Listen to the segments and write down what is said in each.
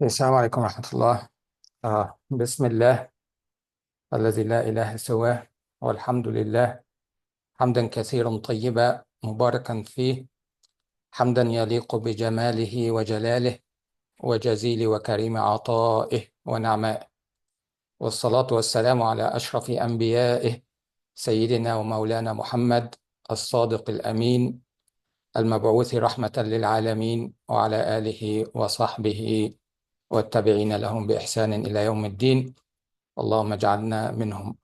السلام عليكم ورحمة الله. بسم الله الذي لا إله سواه، والحمد لله حمدا كثيرا طيبا مباركا فيه، حمدا يليق بجماله وجلاله وجزيل وكريم عطائه ونعمائه، والصلاة والسلام على أشرف أنبيائه سيدنا ومولانا محمد الصادق الأمين المبعوث رحمة للعالمين، وعلى آله وصحبه والتابعين لهم بإحسان إلى يوم الدين. اللهم اجعلنا منهم.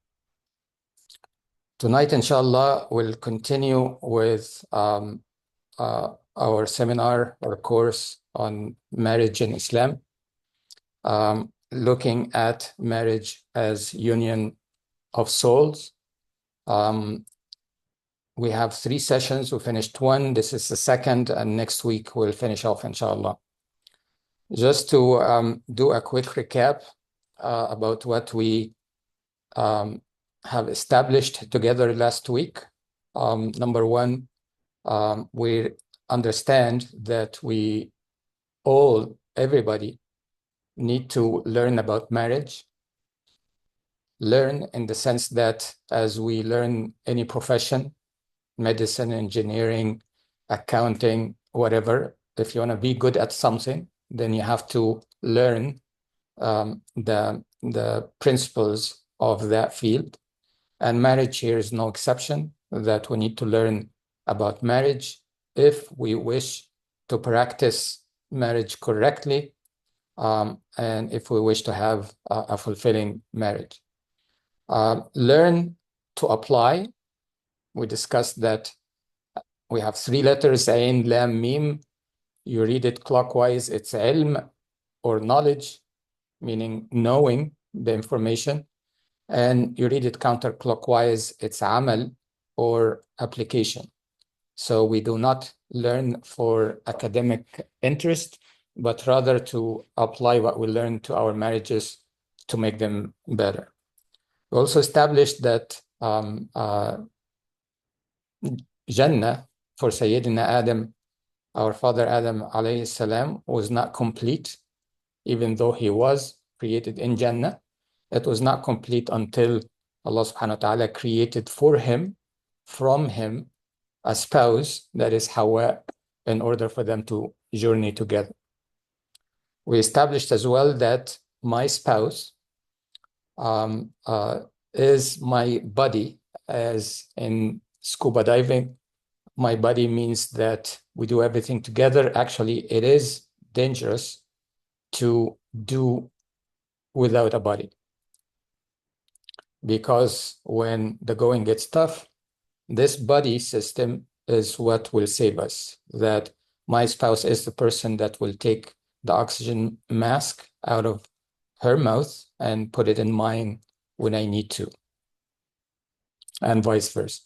Tonight, inshallah, we'll continue with our seminar or course on marriage in Islam, looking at marriage as union of souls. We have 3 sessions. We finished 1. This is the second, and next week we'll finish off, inshallah. Just to do a quick recap about what we have established together last week. Number one, we understand that everybody need to learn about marriage. Learn in the sense that as we learn any profession, medicine, engineering, accounting, whatever, if you want to be good at something, then you have to learn the principles of that field. And marriage here is no exception, that we need to learn about marriage if we wish to practice marriage correctly, and if we wish to have a fulfilling marriage. Learn to apply. We discussed that we have 3 letters, Ain, Lam, Mim. You read it clockwise, it's ilm, or knowledge, meaning knowing the information. And you read it counterclockwise, it's amal, or application. So we do not learn for academic interest, but rather to apply what we learn to our marriages to make them better. We also established that Jannah for Sayyidina Adam, our father Adam alayhi salam, was not complete, even though he was created in Jannah. It was not complete until Allah subhanahu wa ta'ala created for him, from him, a spouse, that is Hawa, in order for them to journey together. We established as well that my spouse is my buddy, as in scuba diving. My buddy means that we do everything together. Actually, it is dangerous to do without a buddy, because when the going gets tough, this buddy system is what will save us. That my spouse is the person that will take the oxygen mask out of her mouth and put it in mine when I need to, and vice versa.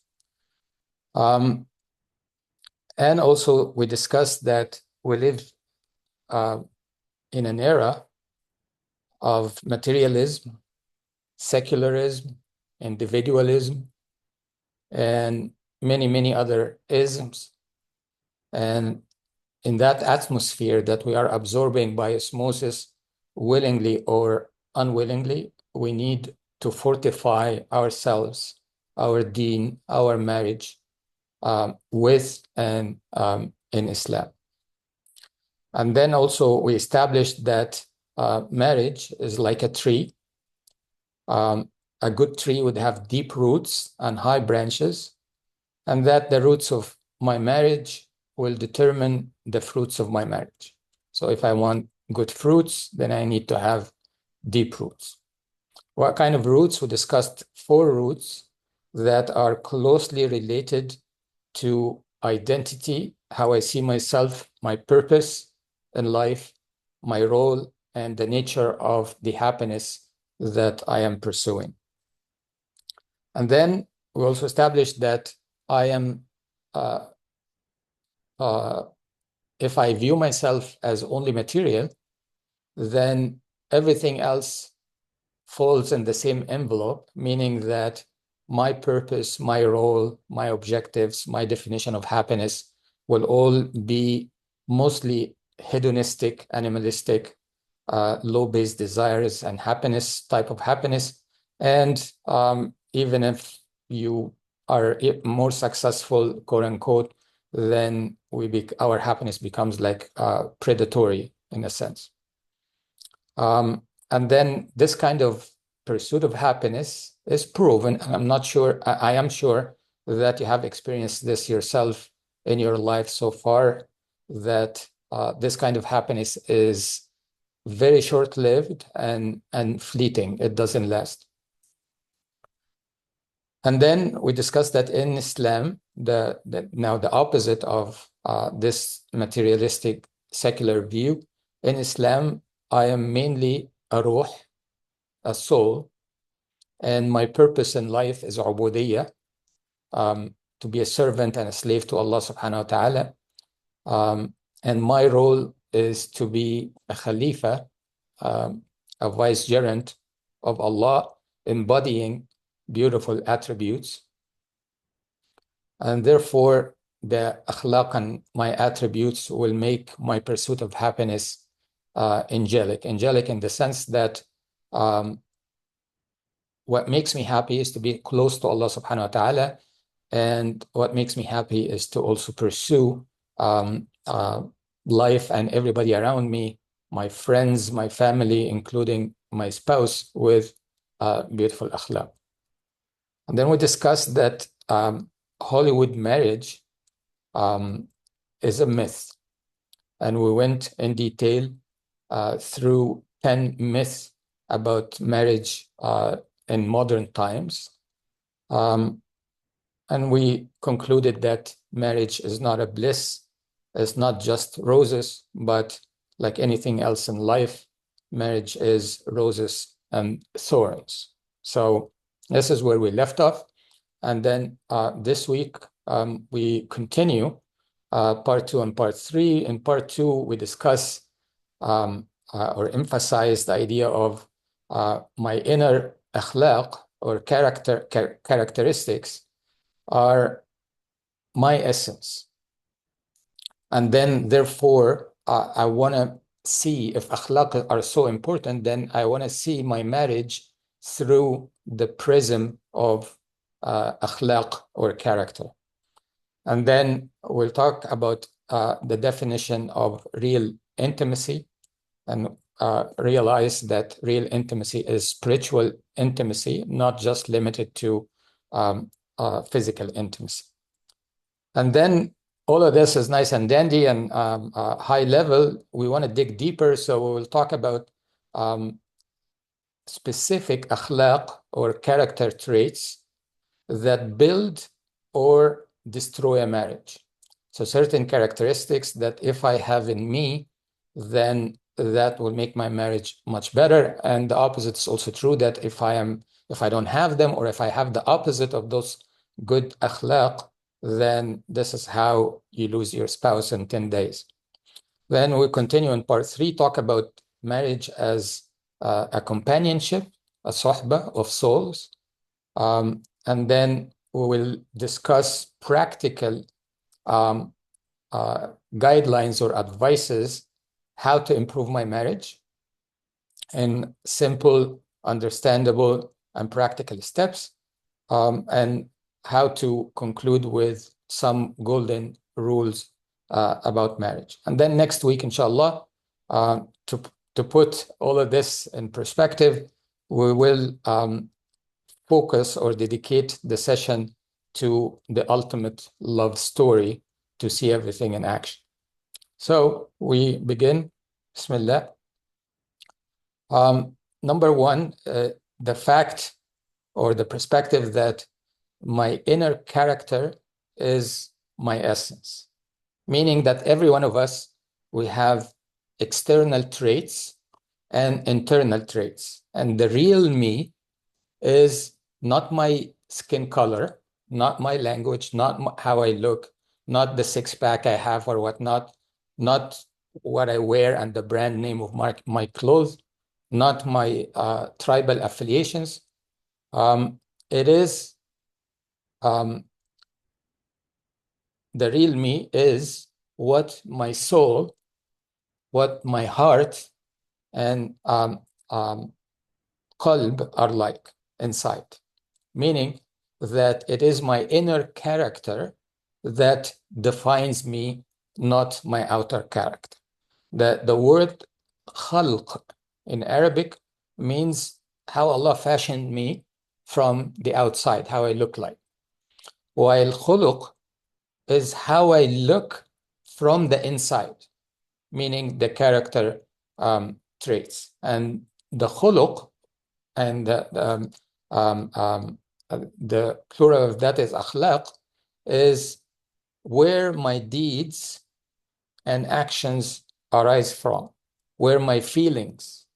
And also we discussed that we live in an era of materialism, secularism, individualism, and many other isms. And in that atmosphere that we are absorbing by osmosis, willingly or unwillingly, we need to fortify ourselves, our deen, our marriage, with and in Islam. And then also we established that marriage is like a tree. A good tree would have deep roots and high branches, and that the roots of my marriage will determine the fruits of my marriage. So if I want good fruits, then I need to have deep roots. What kind of roots? We discussed 4 roots that are closely related to identity, how I see myself, my purpose in life, my role, and the nature of the happiness that I am pursuing. And then we also established that I am, if I view myself as only material, then everything else falls in the same envelope, meaning that my purpose, my role, my objectives, my definition of happiness will all be mostly hedonistic, animalistic, low base desires and happiness, type of happiness. And even if you are more successful, quote unquote, then our happiness becomes like predatory in a sense. And then this kind of pursuit of happiness is proven. I'm not sure, I am sure that you have experienced this yourself in your life so far, that this kind of happiness is very short-lived and fleeting. It doesn't last. And then we discussed that in Islam, now the opposite of this materialistic secular view, in Islam, I am mainly a ruh, a soul, and my purpose in life is ubudiyya, to be a servant and a slave to Allah subhanahu wa ta'ala. And my role is to be a khalifa, a vicegerent of Allah, embodying beautiful attributes. And therefore, the akhlaq and my attributes will make my pursuit of happiness angelic. Angelic in the sense that what makes me happy is to be close to Allah subhanahu wa ta'ala. And what makes me happy is to also pursue life and everybody around me, my friends, my family, including my spouse, with beautiful akhlaq. And then we discussed that Hollywood marriage is a myth. And we went in detail through 10 myths about marriage in modern times. And we concluded that marriage is not a bliss. It's not just roses, but like anything else in life, marriage is roses and thorns. So this is where we left off. And then this week, we continue part 2 and part 3. In part 2, we discuss or emphasize the idea of my inner akhlaq or characteristics are my essence. And then, therefore, I want to see, if akhlaq are so important, then I want to see my marriage through the prism of akhlaq or character. And then we'll talk about the definition of real intimacy, and realize that real intimacy is spiritual intimacy, not just limited to physical intimacy. And then all of this is nice and dandy and high level. We want to dig deeper, so we will talk about specific akhlaq or character traits that build or destroy a marriage. So certain characteristics that if I have in me, then that will make my marriage much better. And the opposite is also true, that if I don't have them, or if I have the opposite of those good akhlaq, then this is how you lose your spouse in 10 days. Then we continue in part 3, talk about marriage as a companionship, a sohbah of souls. And then we will discuss practical guidelines or advices how to improve my marriage in simple, understandable, and practical steps, and how to conclude with some golden rules about marriage. And then next week, inshallah, to put all of this in perspective, we will focus or dedicate the session to the ultimate love story, to see everything in action. So we begin. Bismillah. Number one, the fact or the perspective that my inner character is my essence, meaning that every one of us, we have external traits and internal traits. And the real me is not my skin color, not my language, not how I look, not the six-pack I have or whatnot, not what I wear and the brand name of my clothes, not my tribal affiliations. It is the real me is what my soul, what my heart and qalb are like inside, meaning that it is my inner character that defines me, not my outer character. The word khalq in Arabic means how Allah fashioned me from the outside, how I look like. While khuluq is how I look from the inside, meaning the character traits. And the khuluq and the plural of that is akhlaq, is where my deeds and actions arise from, where my feelings,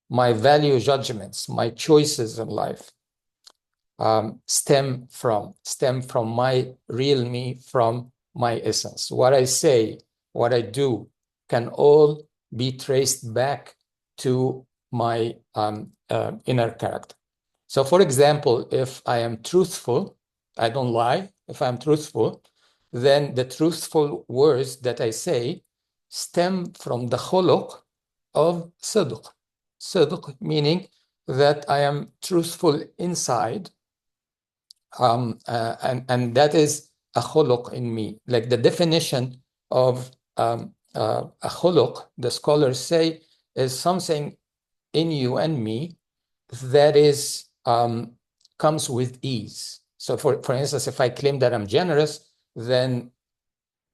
my value judgments, my choices in life stem from my real me, from my essence. What I say, what I do can all be traced back to my inner character. So for example, if I am truthful, I don't lie, if I'm truthful, then the truthful words that I say stem from the khuluq of sidq. Sidq meaning that I am truthful inside, and that is a khuluq in me. Like the definition of a khuluq, the scholars say, is something in you and me that is comes with ease. So for instance, if I claim that I'm generous, then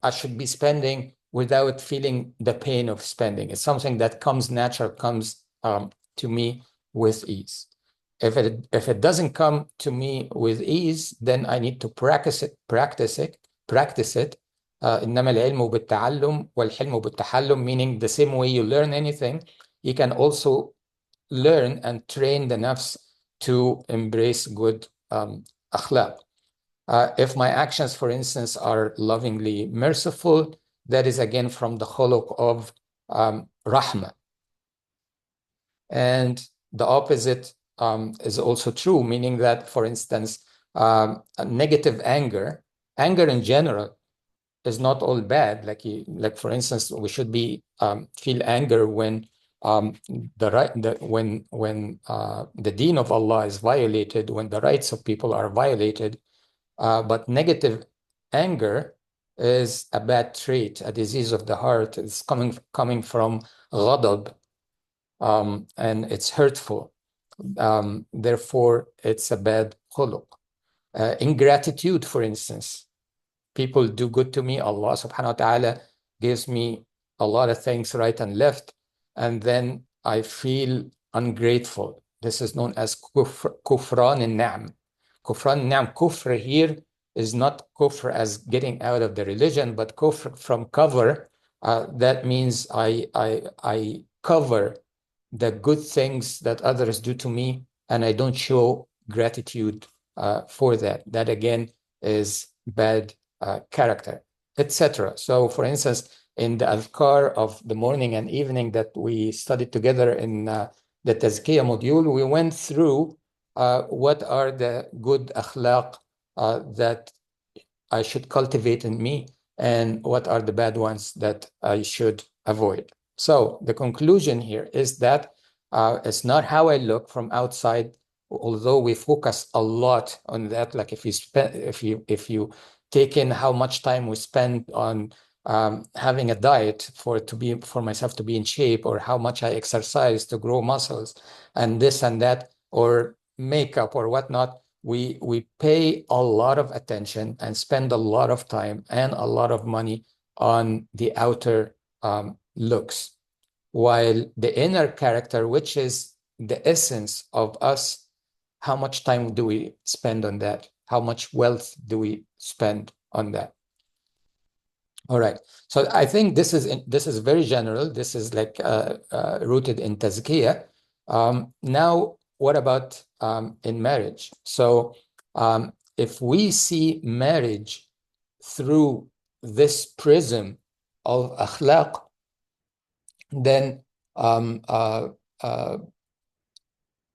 I should be spending without feeling the pain of spending. It's something that comes natural, comes to me with ease. If it doesn't come to me with ease, then I need to practice it. إنما العلم بالتعلم والحلم بالتحلم, meaning the same way you learn anything, you can also learn and train the nafs to embrace good akhlaq. If my actions, for instance, are lovingly merciful, that is again from the khuluq of rahmah. And the opposite is also true, meaning that, for instance, negative anger in general is not all bad. Like for instance, we should be feel anger when the deen of Allah is violated, when the rights of people are violated. But negative anger is a bad trait, a disease of the heart. It's coming from ghadab, and it's hurtful. Therefore, it's a bad khuluq. Ingratitude, for instance. People do good to me. Allah subhanahu wa ta'ala gives me a lot of things right and left, and then I feel ungrateful. This is known as kufran al-ni'am. Kufran al-ni'am, kufr here is not kufr as getting out of the religion, but kufr from cover. That means I cover the good things that others do to me, and I don't show gratitude for that. That again is bad character, etc. So for instance, in the adhkar of the morning and evening that we studied together in the Tazkiyah module, we went through what are the good akhlaq that I should cultivate in me, and what are the bad ones that I should avoid. So the conclusion here is that it's not how I look from outside, although we focus a lot on that. Like if you take in how much time we spend on having a diet for myself to be in shape, or how much I exercise to grow muscles, and this and that, or makeup or whatnot, we pay a lot of attention and spend a lot of time and a lot of money on the outer looks, while the inner character, which is the essence of us, how much time do we spend on that? How much wealth do we spend on that? All right. So I think this is very general. This is like rooted in tazkiyah. Now, what about in marriage? So if we see marriage through this prism of akhlaq, then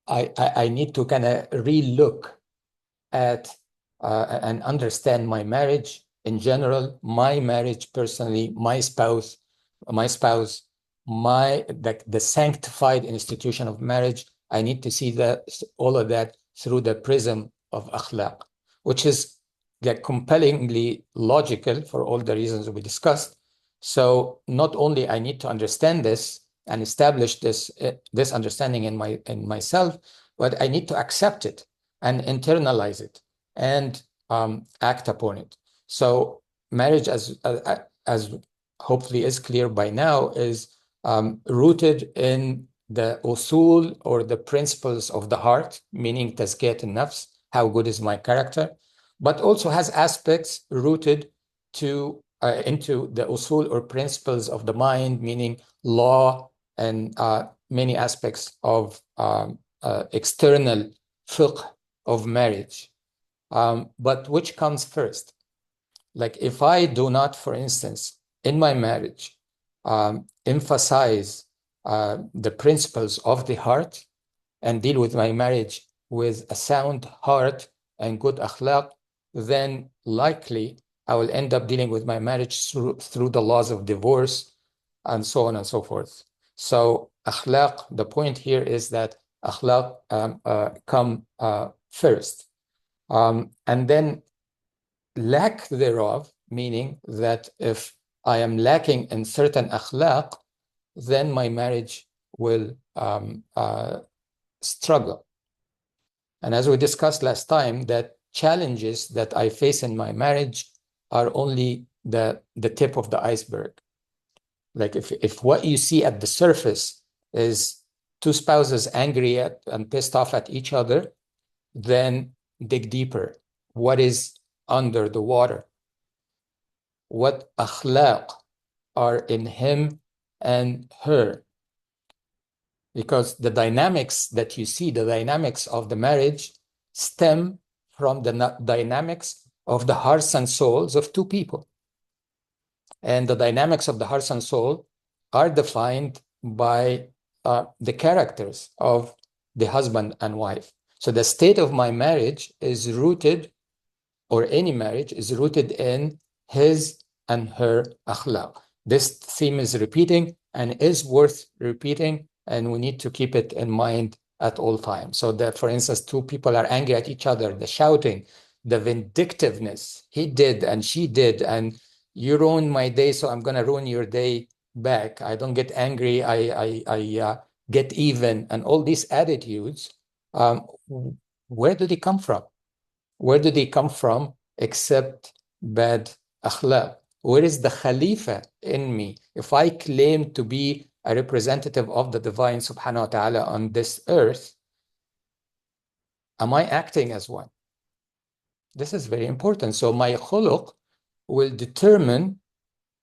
I need to kind of relook at and understand my marriage in general, my marriage personally, my spouse, the sanctified institution of marriage, I need to see all of that through the prism of akhlaq, which is compellingly logical for all the reasons we discussed. So not only I need to understand this and establish this understanding in myself, but I need to accept it and internalize it and act upon it. So marriage, as hopefully is clear by now, is rooted in the usul or the principles of the heart, meaning tazkiyat an-nafs, how good is my character, but also has aspects rooted into the usul or principles of the mind, meaning law and many aspects of external fiqh of marriage. But which comes first? Like if I do not, for instance, in my marriage, emphasize the principles of the heart and deal with my marriage with a sound heart and good akhlaq, then likely I will end up dealing with my marriage through the laws of divorce and so on and so forth. So akhlaq, the point here is that akhlaq come first. And then lack thereof, meaning that if I am lacking in certain akhlaq, then my marriage will struggle. And as we discussed last time, that challenges that I face in my marriage are only the tip of the iceberg. Like if what you see at the surface is two spouses angry at and pissed off at each other, then dig deeper. What is under the water? What akhlaq are in him and her? Because the dynamics that you see, the dynamics of the marriage, stem from the dynamics of the hearts and souls of two people. And the dynamics of the hearts and soul are defined by the characters of the husband and wife. So the state of my marriage is rooted, or any marriage is rooted in his and her akhlaq. This theme is repeating and is worth repeating, and we need to keep it in mind at all times. So that, for instance, two people are angry at each other, the shouting, the vindictiveness, he did and she did, and you ruined my day, so I'm going to ruin your day back. I don't get angry, I get even, and all these attitudes, where do they come from? Where do they come from except bad akhlaq? Where is the Khalifa in me? If I claim to be a representative of the divine subhanahu wa ta'ala on this earth, am I acting as one? This is very important. So my khuluq will determine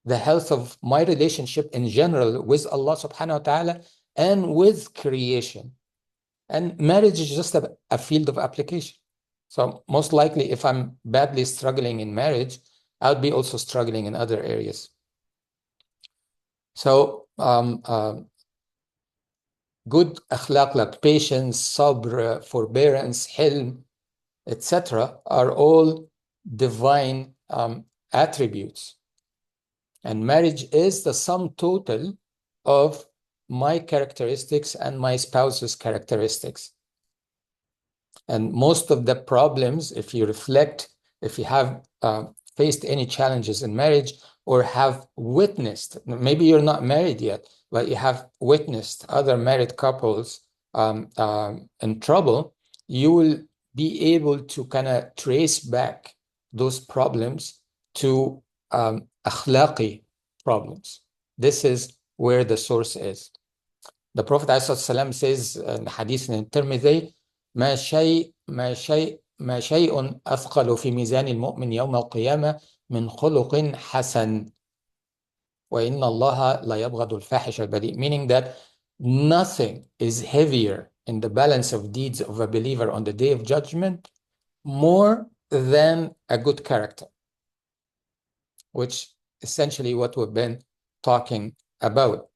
the health of my relationship in general with Allah subhanahu wa ta'ala and with creation. And marriage is just a field of application. So most likely, if I'm badly struggling in marriage, I'll be also struggling in other areas. So good akhlaq like patience, sabr, forbearance, hilm, etc. are all divine attributes. And marriage is the sum total of my characteristics and my spouse's characteristics. And most of the problems, if you reflect, if you have faced any challenges in marriage or have witnessed, maybe you're not married yet, but you have witnessed other married couples in trouble, you will be able to kind of trace back those problems to akhlaqi problems. This is where the source is. The Prophet ﷺ says in hadith in Tirmidhi, ما شيء أثقل في ميزان المؤمن يوم القيامة من خلق حسن وإن الله لا يبغض الفاحش البذيء, meaning that nothing is heavier in the balance of deeds of a believer on the day of judgment more than a good character, which essentially what we've been talking about.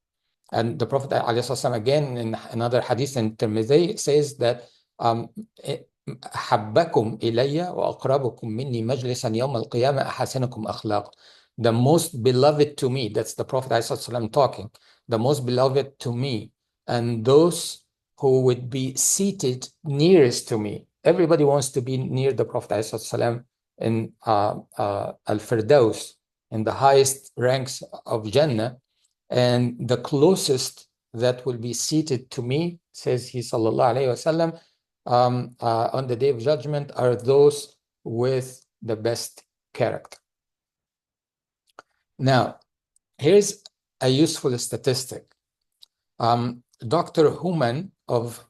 And the Prophet ﷺ again in another hadith in Tirmidhi says that حبكم إلي وأقربكم مني مجلسا يوم القيامة أحسنكم أخلاق. The most beloved to me, that's the Prophet ﷺ talking. the most beloved to me, and those who would be seated nearest to me. Everybody wants to be near the Prophet ﷺ in Al-Firdaus, in the highest ranks of Jannah, and the closest that will be seated to me, says he sallallahu alayhi wasallam, on the Day of Judgment are those with the best character. Now, here's a useful statistic. Dr. Human of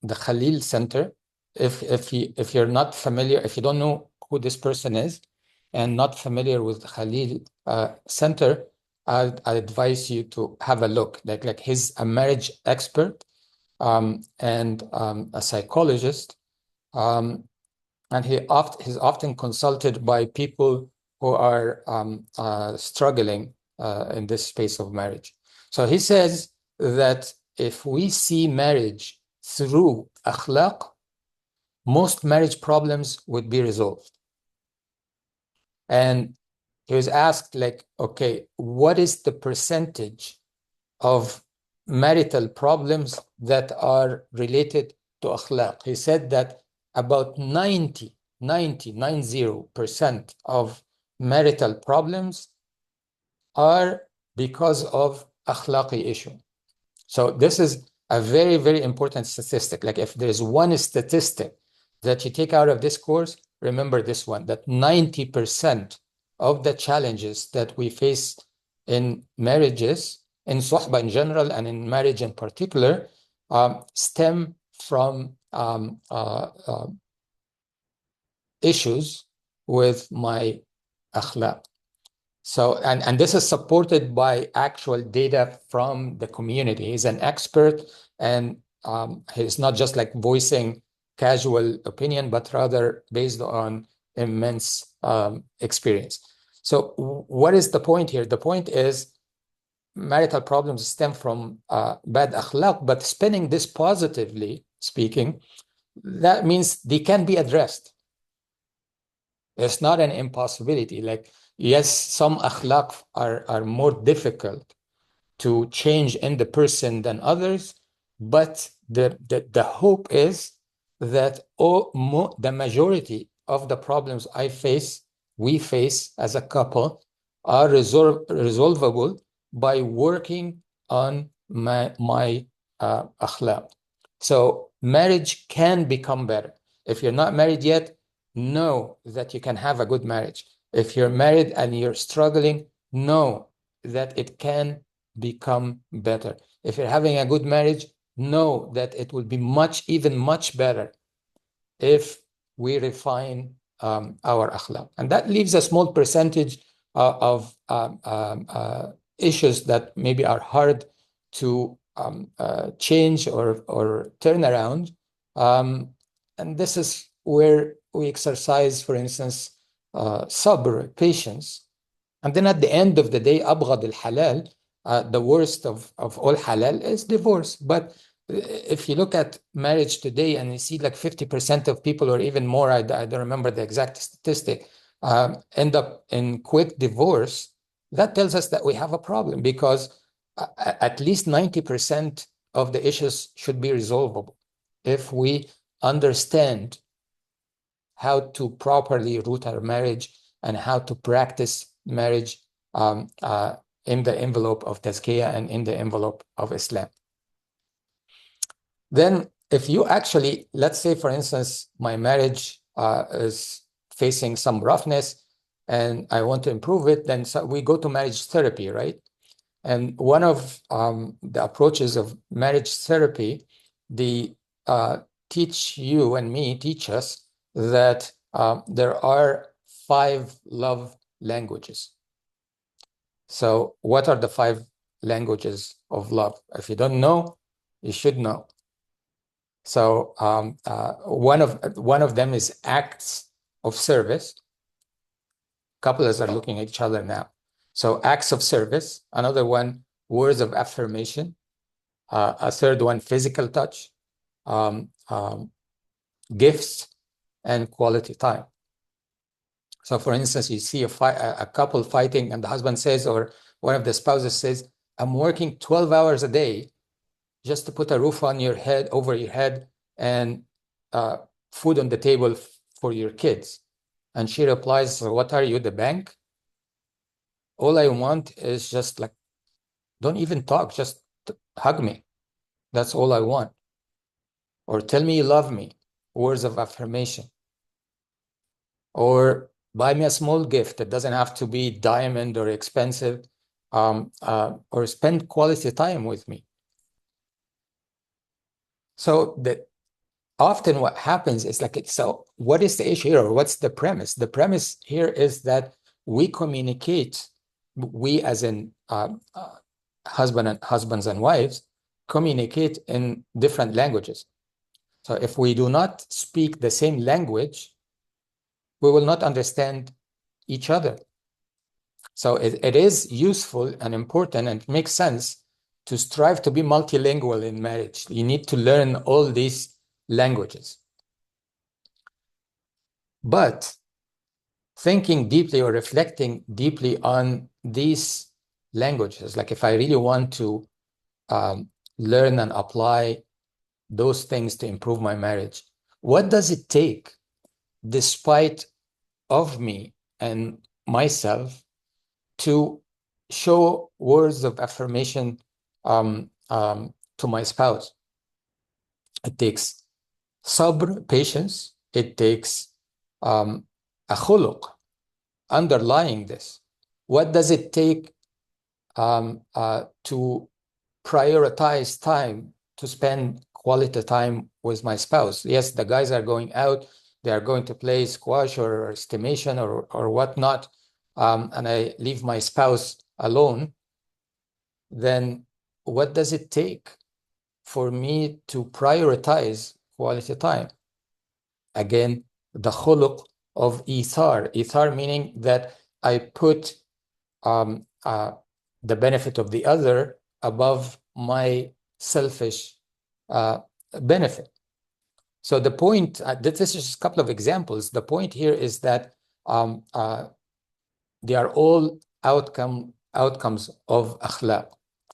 the Khalil Center, if you're not familiar, if you don't know who this person is and not familiar with the Khalil Center, I'd advise you to have a look. Like he's a marriage expert and a psychologist, and he's often consulted by people who are struggling in this space of marriage. So he says that if we see marriage through akhlaq, most marriage problems would be resolved. And he was asked, like, okay, what is the percentage of marital problems that are related to akhlaq? He said that about 90% of marital problems are because of akhlaqi issue. So this is a very, very important statistic. Like if there's one statistic that you take out of this course, remember this one, that 90% of the challenges that we face in marriages, in suhbah in general and in marriage in particular, stem from issues with my akhlaq. So, and this is supported by actual data from the community. He's an expert, and he's not just like voicing casual opinion, but rather based on immense experience. So what is the point here? The point is marital problems stem from bad akhlaq, but spinning this positively speaking, that means they can be addressed. It's not an impossibility. Like, yes, some akhlaq are more difficult to change in the person than others, but the hope is that the majority of the problems we face as a couple are resolvable by working on my akhlaq. So marriage can become better. If you're not married yet, know that you can have a good marriage. If you're married and you're struggling, know that it can become better. If you're having a good marriage, know that it will be even much better if we refine our akhlaq. And that leaves a small percentage of issues that maybe are hard to change or turn around. And this is where we exercise, for instance, sabr, patience. And then at the end of the day, abghad al-halal, the worst of all halal is divorce. But if you look at marriage today and you see like 50% of people or even more, I don't remember the exact statistic, end up in quick divorce, that tells us that we have a problem, because at least 90% of the issues should be resolvable if we understand how to properly root our marriage and how to practice marriage in the envelope of tazkiyah and in the envelope of Islam. Then if you actually, let's say, for instance, my marriage is facing some roughness and I want to improve it, then we go to marriage therapy, right? And one of the approaches of marriage therapy, they teach us that there are 5 love languages. So what are the 5 languages of love? If you don't know, you should know. So one of them is acts of service. Couples are looking at each other now. So acts of service. Another one, words of affirmation. A third one, physical touch, gifts, and quality time. So for instance, you see a couple fighting and the husband says, or one of the spouses says, I'm working 12 hours a day just to put a roof on your head, over your head, and food on the table for your kids. And she replies, what are you, the bank? All I want is just like, don't even talk, just hug me. That's all I want. Or tell me you love me, words of affirmation. Or buy me a small gift. It doesn't have to be diamond or expensive, or spend quality time with me. So that often what happens is like, so what is the issue here, or what's the premise? The premise here is that we communicate, we as in husbands and wives communicate in different languages. So if we do not speak the same language, we will not understand each other. So it is useful and important, and it makes sense to strive to be multilingual in marriage. You need to learn all these languages. But thinking deeply or reflecting deeply on these languages, like if I really want to learn and apply those things to improve my marriage, what does it take, despite of me and myself, to show words of affirmation to my spouse? It takes sabr, patience. It takes a khuluq underlying this. What does it take to prioritize time, to spend quality time with my spouse? Yes, the guys are going out, they are going to play squash or estimation or whatnot, and I leave my spouse alone. Then what does it take for me to prioritize quality time? Again, the khuluq of ithar. Ithar meaning that I put the benefit of the other above my selfish benefit. So the point, this is just a couple of examples. The point here is that they are all outcomes of akhlaq.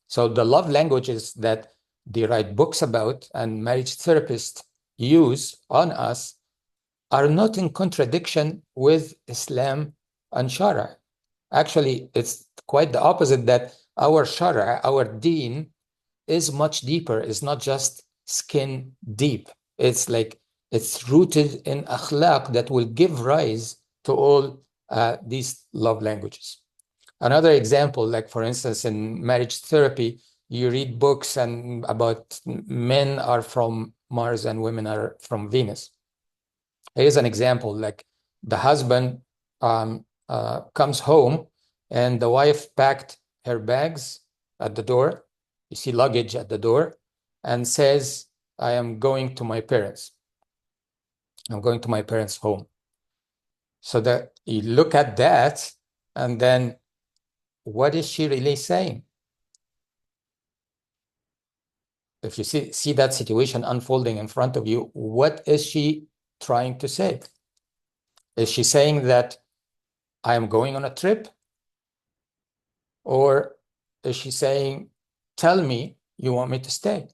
So the love languages that they write books about and marriage therapists use on us are not in contradiction with Islam and Shara. Actually, it's quite the opposite, that our Shara, our deen, is much deeper. It's not just skin deep. It's like, it's rooted in akhlaq that will give rise to all these love languages. Another example, like for instance, in marriage therapy, you read books and about men are from Mars and women are from Venus. Here's an example, like the husband comes home and the wife packed her bags at the door. You see luggage at the door, and says, I am going to my parents. I'm going to my parents' home. So that you look at that, and then what is she really saying? If you see that situation unfolding in front of you, what is she trying to say? Is she saying that I am going on a trip? Or is she saying, tell me you want me to stay?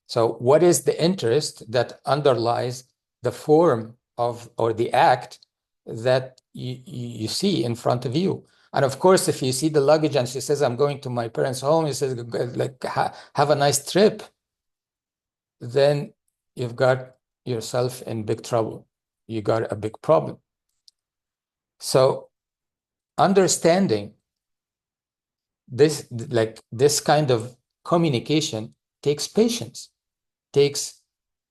So what is the interest that underlies the form of, or the act that you see in front of you? And of course, if you see the luggage and she says, I'm going to my parents' home, he says, like, have a nice trip, then you've got yourself in big trouble. You got a big problem. So understanding this, like this kind of communication, takes patience, takes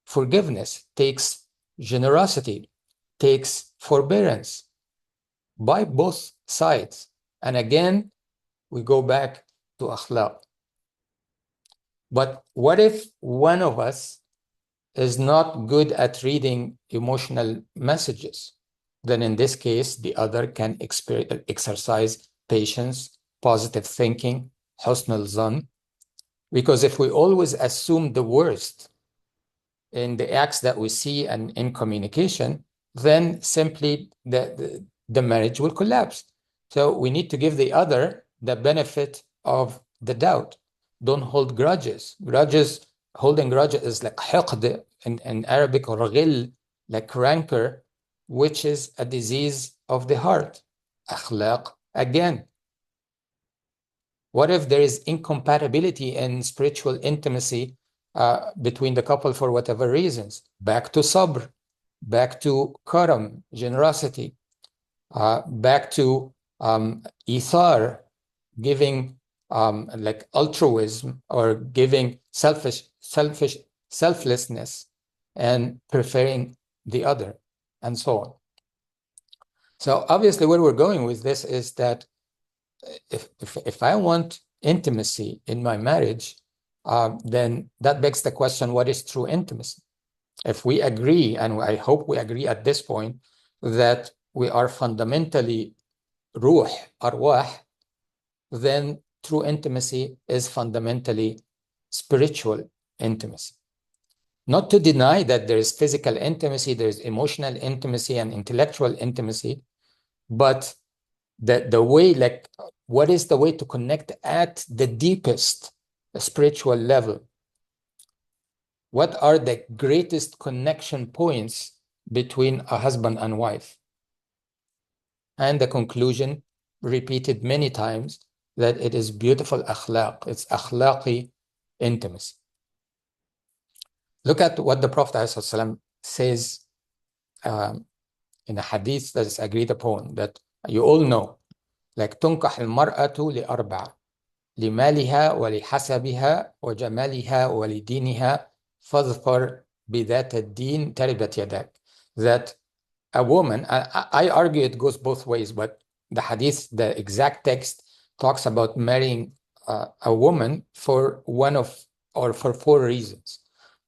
forgiveness, takes generosity, takes forbearance by both sides. And again, we go back to akhlaq. But what if one of us is not good at reading emotional messages? Then in this case, the other can exercise patience, positive thinking, husn al-zan. Because if we always assume the worst in the acts that we see and in communication, then simply the marriage will collapse. So we need to give the other the benefit of the doubt. Don't hold grudges. Holding grudges is like hiqd in Arabic, or ghil, like rancor, which is a disease of the heart. Akhlaq, again. What if there is incompatibility in spiritual intimacy between the couple for whatever reasons? Back to sabr, back to karam, generosity, back to ithar, giving like altruism, or giving selflessness, and preferring the other, and so on. So obviously where we're going with this is that if I want intimacy in my marriage, then that begs the question, what is true intimacy? If we agree, and I hope we agree at this point, that we are fundamentally ruh, arwah, then true intimacy is fundamentally spiritual intimacy. Not to deny that there is physical intimacy, there is emotional intimacy and intellectual intimacy, but the way, like, what is the way to connect at the deepest spiritual level? What are the greatest connection points between a husband and wife? And the conclusion, repeated many times, that it is beautiful akhlaq. It's akhlaqi intimacy. Look at what the Prophet ﷺ says in a hadith that is agreed upon, that you all know, like تنكح المرأة لأربع لمالها ولحسبها وجمالها ولدينها فاظفر بذات الدين تربت يداك. That a woman, I argue it goes both ways, but the hadith, the exact text, talks about marrying a woman for for 4 reasons.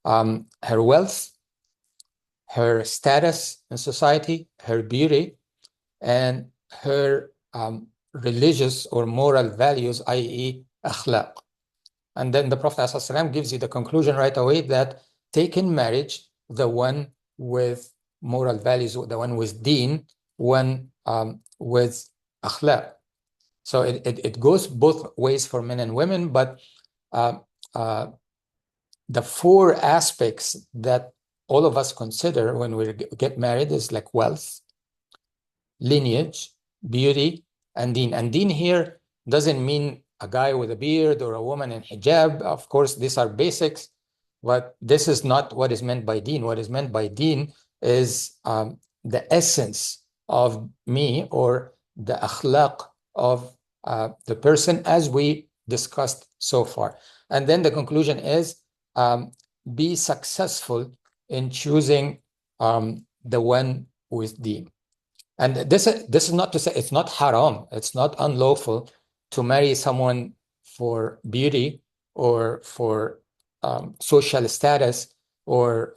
Her wealth, her status in society, her beauty, and her religious or moral values, i.e. akhlaq. And then the Prophet ﷺ gives you the conclusion right away that take in marriage the one with moral values, the one with deen, one with akhlaq. So it goes both ways for men and women, but the 4 aspects that all of us consider when we get married is like wealth, lineage, beauty, and deen. And deen here doesn't mean a guy with a beard or a woman in hijab. Of course, these are basics, but this is not what is meant by deen. What is meant by deen is the essence of me, or the akhlaq of the person, as we discussed so far. And then the conclusion is be successful in choosing the one with deen. And this is not to say it's not haram, it's not unlawful to marry someone for beauty or for social status or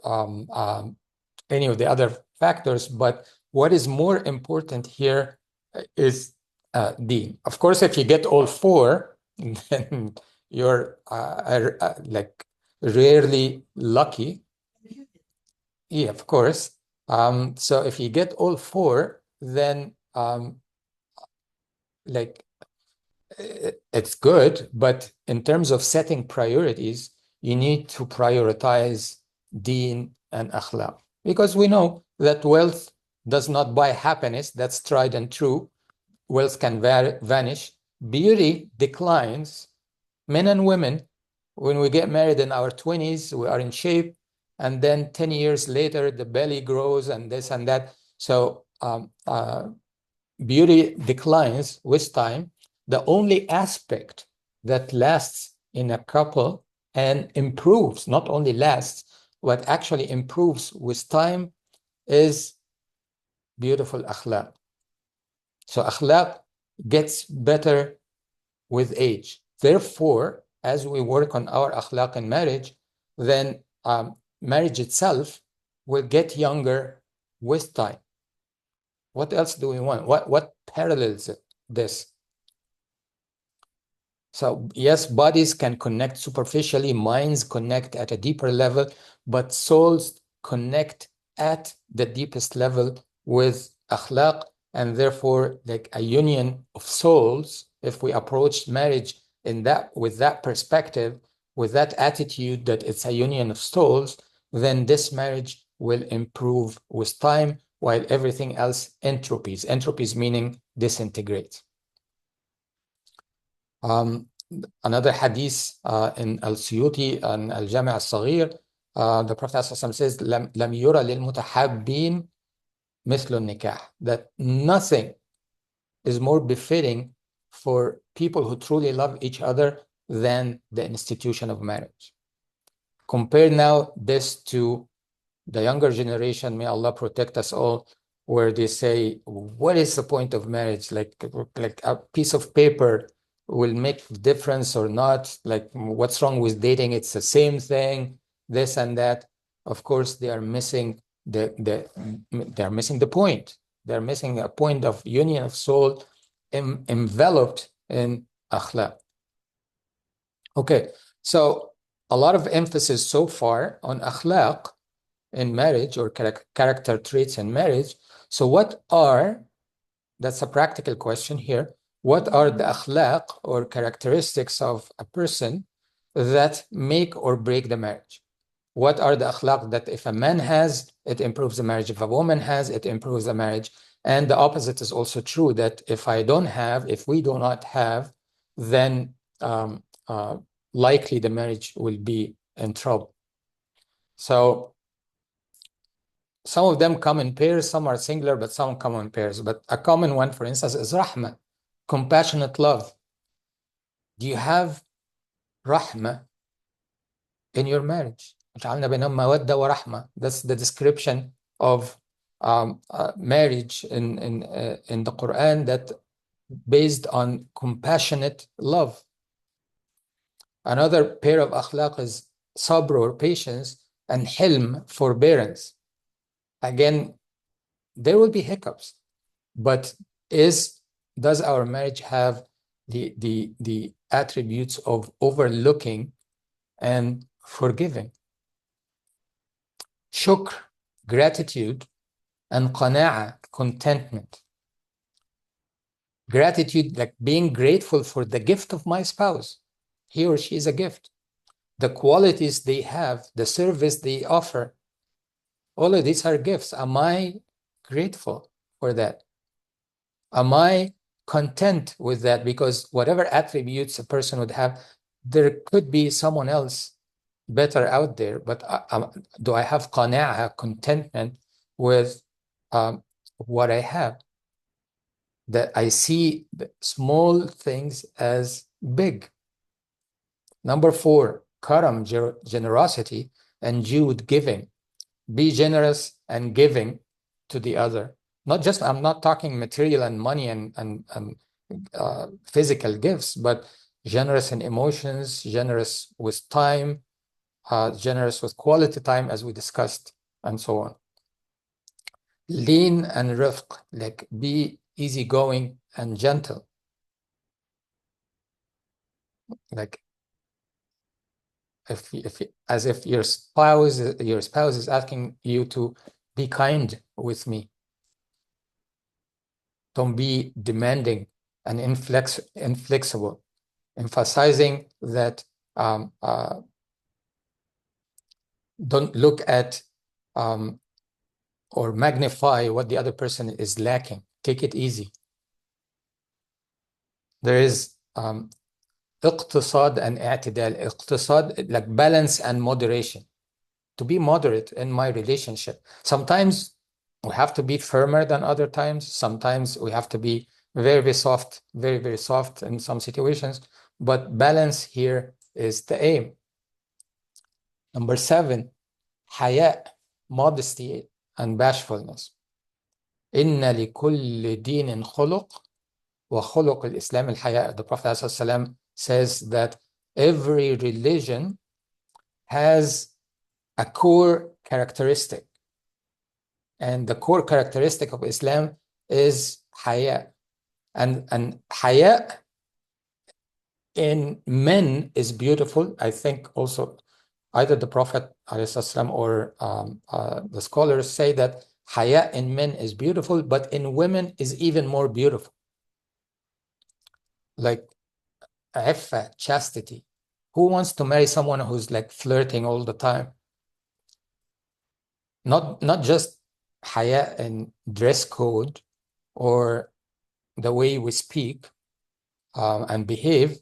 any of the other factors. But what is more important here is deen. Of course, if you get all 4, then you're like rarely lucky. Yeah, of course. So if you get all 4, then like it's good, but in terms of setting priorities, you need to prioritize deen and akhlaq, because we know that wealth does not buy happiness. That's tried and true. Wealth can vanish. Beauty declines. Men and women, when we get married in our 20s, we are in shape, and then 10 years later, the belly grows and this and that. So beauty declines with time. The only aspect that lasts in a couple and improves, not only lasts, but actually improves with time, is beautiful akhlaq. So akhlaq gets better with age. Therefore, as we work on our akhlaq in marriage, then marriage itself will get younger with time. What else do we want? What parallels this? So yes, bodies can connect superficially, minds connect at a deeper level, but souls connect at the deepest level with akhlaq. and therefore like a union of souls. If we approach marriage with that perspective, with that attitude that it's a union of souls, then this marriage will improve with time, while everything else entropies meaning disintegrates. Another hadith in Al-Suyuti and Al-Jami' Al-Saghir, the Prophet says, لم يرى للمتحابين مثل النكاح, that nothing is more befitting for people who truly love each other than the institution of marriage. Compare now this to the younger generation, may Allah protect us all, where they say, what is the point of marriage? Like a piece of paper will make a difference or not? Like, what's wrong with dating? It's the same thing, this and that. Of course, they are missing they're missing the point. They're missing a point of union of soul enveloped in akhlaq. Okay, so a lot of emphasis so far on akhlaq in marriage, or character traits in marriage. So that's a practical question here. What are the akhlaq or characteristics of a person that make or break the marriage? What are the akhlaq that if a man has, it improves the marriage? If a woman has, it improves the marriage. And the opposite is also true, that if we do not have, then likely the marriage will be in trouble. So some of them come in pairs, some are singular, but some come in pairs. But a common one, for instance, is rahmah, compassionate love. Do you have rahmah in your marriage? That's the description of marriage in the Quran, that based on compassionate love. Another pair of akhlaq is sabr, or patience, and hilm, forbearance. Again, there will be hiccups, but does our marriage have the attributes of overlooking and forgiving? Shukr, gratitude, and qana'a, contentment. Gratitude, like being grateful for the gift of my spouse. He or she is a gift. The qualities they have, the service they offer, all of these are gifts. Am I grateful for that? Am I content with that? Because whatever attributes a person would have, there could be someone else better out there, but do I have qana'a, contentment with what I have? That I see the small things as big. Number 4, karam, generosity, and jud, giving. Be generous and giving to the other. Not just, I'm not talking material and money and physical gifts, but generous in emotions, generous with time, generous with quality time, as we discussed, and so on. Lean and rifq, like be easygoing and gentle. Like as if your spouse is asking you to be kind with me. Don't be demanding and inflexible, emphasizing that don't look at or magnify what the other person is lacking. Take it easy. There is iqtisad and i'tidal. Iqtisad, like balance and moderation. To be moderate in my relationship. Sometimes we have to be firmer than other times. Sometimes we have to be very, very soft, very, very soft in some situations. But balance here is the aim. Number 7, haya, modesty and bashfulness. Inna li kulli dinin khuluq wa khuluq al-Islam al-haya. The Prophet ﷺ says that every religion has a core characteristic. And the core characteristic of Islam is haya. And haya in men is beautiful. I think also either the Prophet ﷺ or the scholars say that Haya in men is beautiful, but in women is even more beautiful. Like iffa, chastity. Who wants to marry someone who's like flirting all the time? Not just haya in dress code or the way we speak and behave,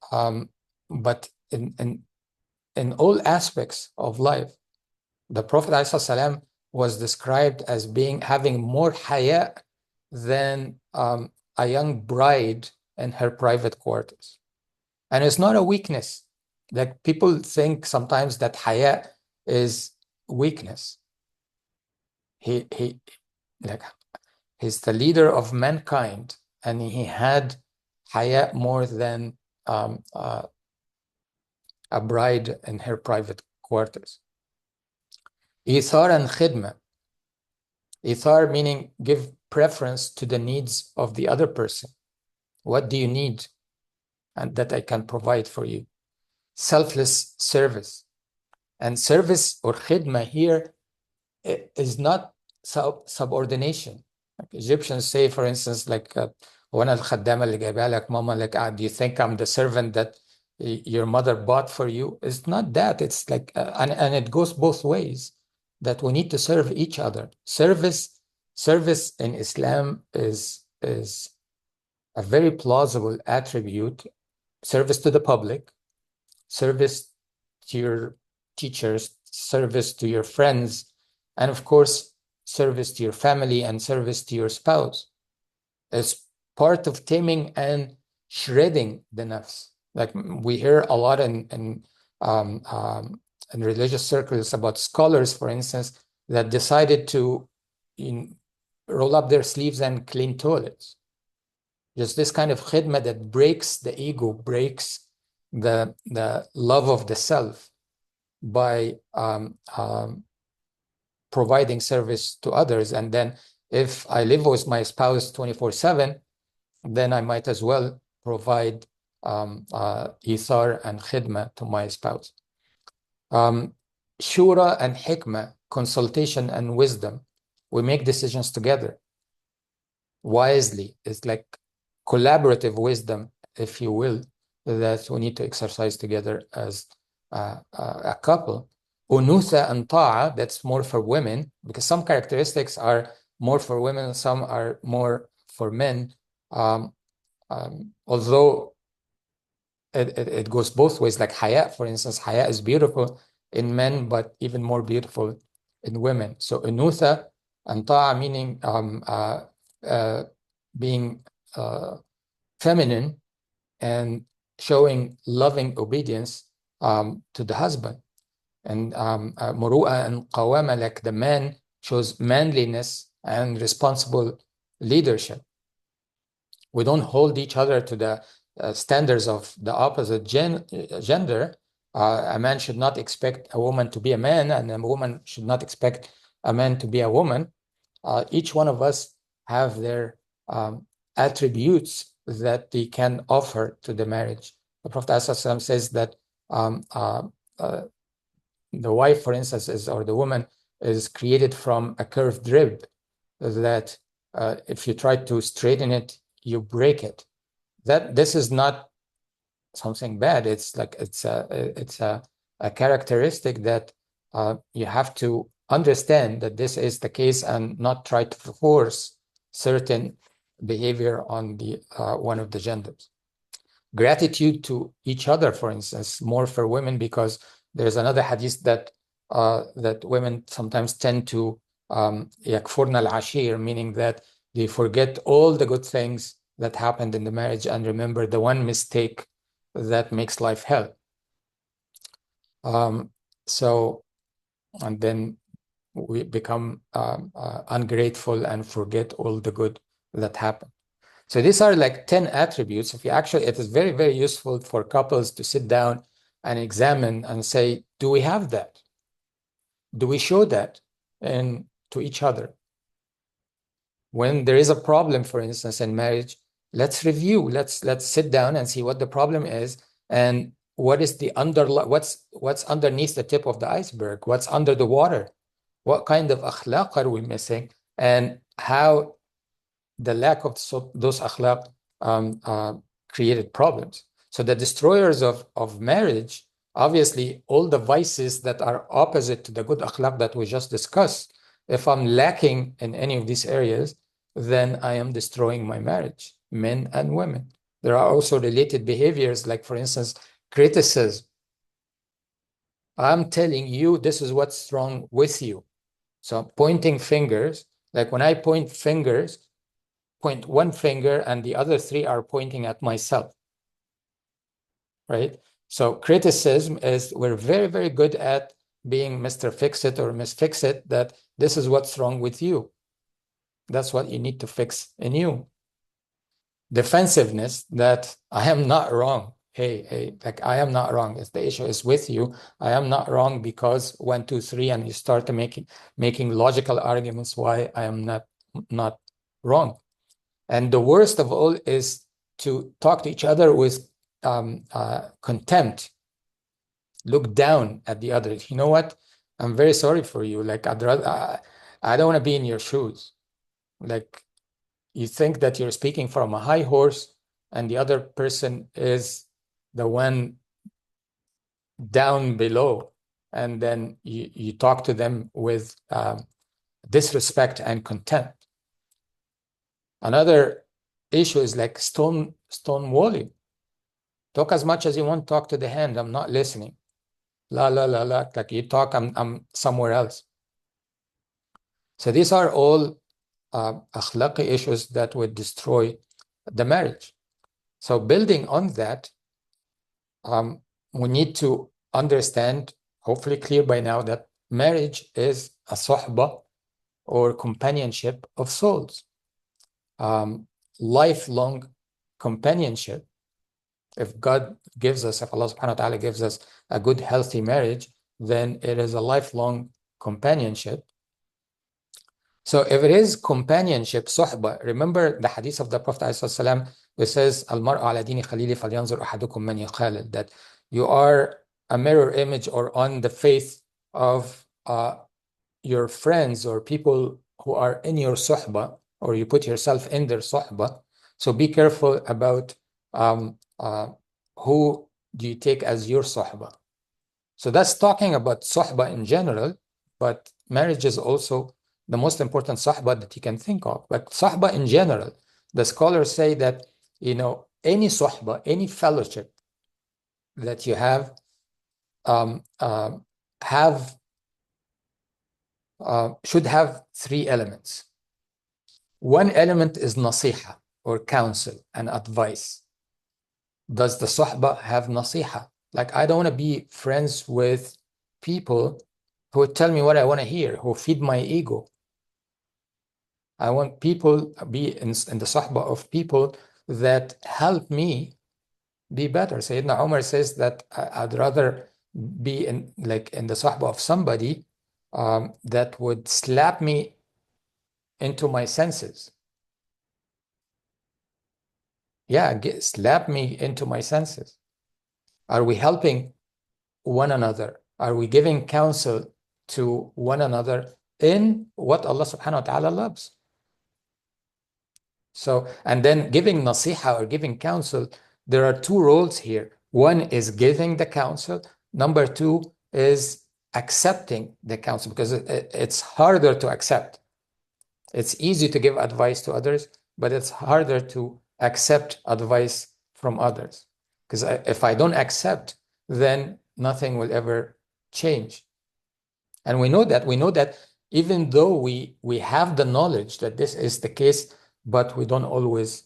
but in all aspects of life. The Prophet ﷺ was described as having more haya than a young bride in her private quarters. And it's not a weakness. Like people think sometimes that haya is weakness. Like he's the leader of mankind, and he had haya more than a bride in her private quarters. Ithar and khidma. Ithar meaning give preference to the needs of the other person. What do you need? And that I can provide for you. Selfless service. And service or khidma here is not subordination. Like Egyptians say, for instance, like وانا الخدامة اللي جايبها لك ماما, like do you think I'm the servant that your mother bought for you? It's not that. It's like and it goes both ways, that we need to serve each other. Service in Islam is a very plausible attribute. Service to the public, service to your teachers, service to your friends, and of course, service to your family and service to your spouse. It's part of taming and shredding the nafs. Like we hear a lot in religious circles about scholars, for instance, that decided to roll up their sleeves and clean toilets. Just this kind of khidmah that breaks the ego, breaks the love of the self by providing service to others. And then if I live with my spouse 24/7, then I might as well provide ithar and khidmah to my spouse. Shura and hikmah, consultation and wisdom. We make decisions together wisely. It's like collaborative wisdom, if you will, that we need to exercise together as a couple. Unutha and ta'a, that's more for women, because some characteristics are more for women, some are more for men. Although it goes both ways, like haya, for instance, haya is beautiful in men, but even more beautiful in women. So unutha and ta'a meaning being feminine and showing loving obedience to the husband. And muru'a and qawama, like the man shows manliness and responsible leadership. We don't hold each other to the standards of the opposite gender. A man should not expect a woman to be a man, and a woman should not expect a man to be a woman. Each one of us have their attributes that they can offer to the marriage. The Prophet ﷺ says that the wife, for instance, or the woman is created from a curved rib, that if you try to straighten it, you break it. That this is not something bad. It's like it's a characteristic that you have to understand that this is the case and not try to force certain behavior on the one of the genders. Gratitude to each other, for instance, more for women, because there's another hadith that that women sometimes tend to yakfurna al-ashir, meaning that they forget all the good things that happened in the marriage and remember the one mistake that makes life hell. So, and then we become ungrateful and forget all the good that happened. So these are like 10 attributes. If you actually, it is very, very useful for couples to sit down and examine and say, do we have that? Do we show that to each other? When there is a problem, for instance, in marriage, let's review. Let's sit down and see what the problem is and what is the what's underneath the tip of the iceberg. What's under the water? what kind of akhlaq are we missing, and how the lack of those akhlaq created problems. So the destroyers of marriage, obviously, all the vices that are opposite to the good akhlaq that we just discussed, if I'm lacking in any of these areas, then I am destroying my marriage, men and women. There are also related behaviors, like, for instance, criticism. I'm telling you, this is what's wrong with you. So pointing fingers, like when I point fingers, point one finger and the other three are pointing at myself, right? So criticism is, we're very, very good at being Mr. Fix-It or Miss Fix-It, that this is what's wrong with you. That's what you need to fix in you. Defensiveness, that I am not wrong. Hey, like, I am not wrong. If the issue is with you, I am not wrong because 1, 2, 3, and you start making logical arguments why I am not wrong. And the worst of all is to talk to each other with contempt, look down at the other. You know what? I'm very sorry for you. Like, I'd rather, I don't want to be in your shoes. Like, you think that you're speaking from a high horse and the other person is the one down below. And then you talk to them with disrespect and contempt. Another issue is like stonewalling. Talk as much as you want, talk to the hand. I'm not listening. La, la, la, la. Like, you talk, I'm somewhere else. So these are all akhlaqi issues that would destroy the marriage. So building on that, we need to understand, hopefully clear by now, that marriage is a suhbah, or companionship of souls. Lifelong companionship. If God gives us, if Allah subhanahu wa ta'ala gives us a good, healthy marriage, then it is a lifelong companionship. So if it is companionship, suhbah, remember the hadith of the Prophet ﷺ, which says, Al-mar'u ala dini khalili falyanzur ahadukum man yukhalil, that you are a mirror image or on the faith of your friends or people who are in your suhbah, or you put yourself in their suhbah. So be careful about who do you take as your suhbah. So that's talking about suhbah in general, but marriage is also the most important suhbah that you can think of. But suhbah in general, the scholars say that, any suhbah, any fellowship that you have should have 3 elements. One element is nasiha, or counsel and advice. Does the suhbah have nasiha? Like, I don't want to be friends with people who tell me what I want to hear, who feed my ego. I want people be in the suhbah of people that help me be better. Sayyidina Umar says that I'd rather be in the suhbah of somebody that would slap me into my senses. Yeah, slap me into my senses. Are we helping one another? Are we giving counsel to one another in what Allah subhanahu wa ta'ala loves? So, and then giving nasiha, or giving counsel, there are 2 roles here. One is giving the counsel. Number 2 is accepting the counsel, because it's harder to accept. It's easy to give advice to others, but it's harder to accept advice from others. Because if I don't accept, then nothing will ever change. And we know that even though we have the knowledge that this is the case, but we don't always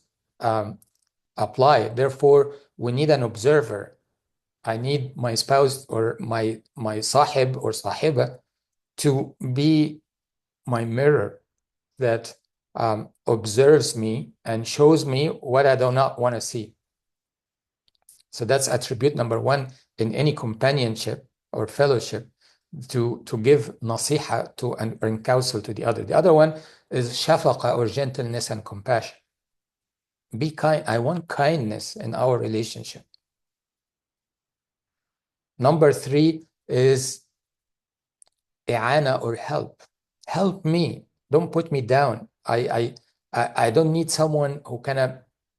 apply it. Therefore, we need an observer. I need my spouse or my sahib or sahiba to be my mirror that observes me and shows me what I do not want to see. So that's attribute number 1 in any companionship or fellowship, to give nasiha to and counsel to the other. The other one is shafaqa, or gentleness and compassion. Be kind. I want kindness in our relationship. Number 3 is i'ana, or help. help me. Don't put me down. I don't need someone who kind of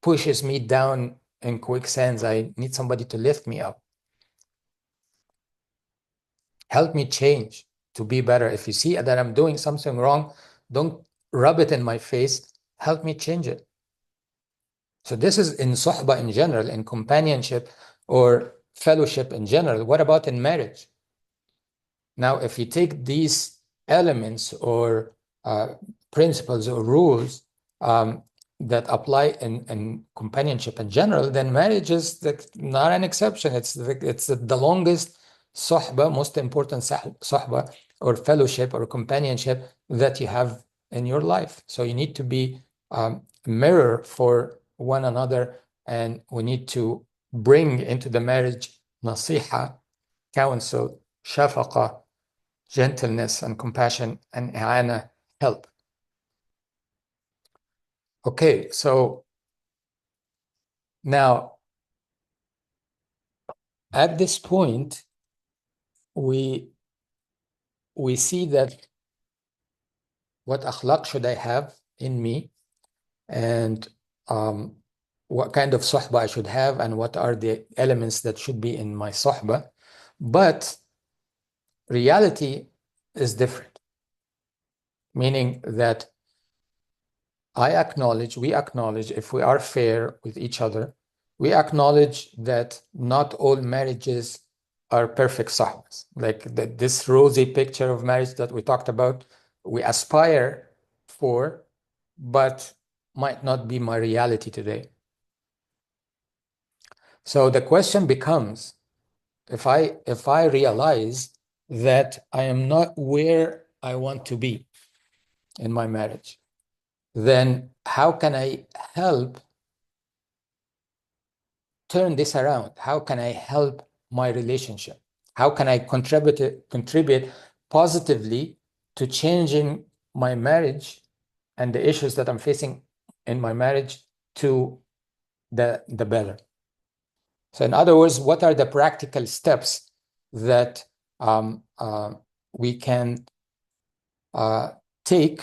pushes me down in quicksands. I need somebody to lift me up. Help me change to be better. If you see that I'm doing something wrong, don't rub it in my face. Help me change it. So this is in suhbah in general, in companionship or fellowship in general. What about in marriage? Now, if you take these elements or principles or rules that apply in companionship in general, then marriage is not an exception. It's the longest suhbah, most important suhbah or fellowship or companionship that you have in your life. So you need to be a mirror for one another, and we need to bring into the marriage nasiha, counsel, shafaqa, gentleness and compassion, and i'ana, help. Okay, so now at this point, we see that what akhlaq should I have in me, and what kind of suhbah I should have, and what are the elements that should be in my suhbah. But reality is different, meaning that we acknowledge, if we are fair with each other, we acknowledge that not all marriages are perfect suhbahs. Like this rosy picture of marriage that we talked about, we aspire for, but might not be my reality today. So the question becomes, if I realize that I am not where I want to be in my marriage, then how can I help turn this around? How can I help my relationship? How can I contribute positively to changing my marriage and the issues that I'm facing in my marriage to the better? So in other words, what are the practical steps that we can take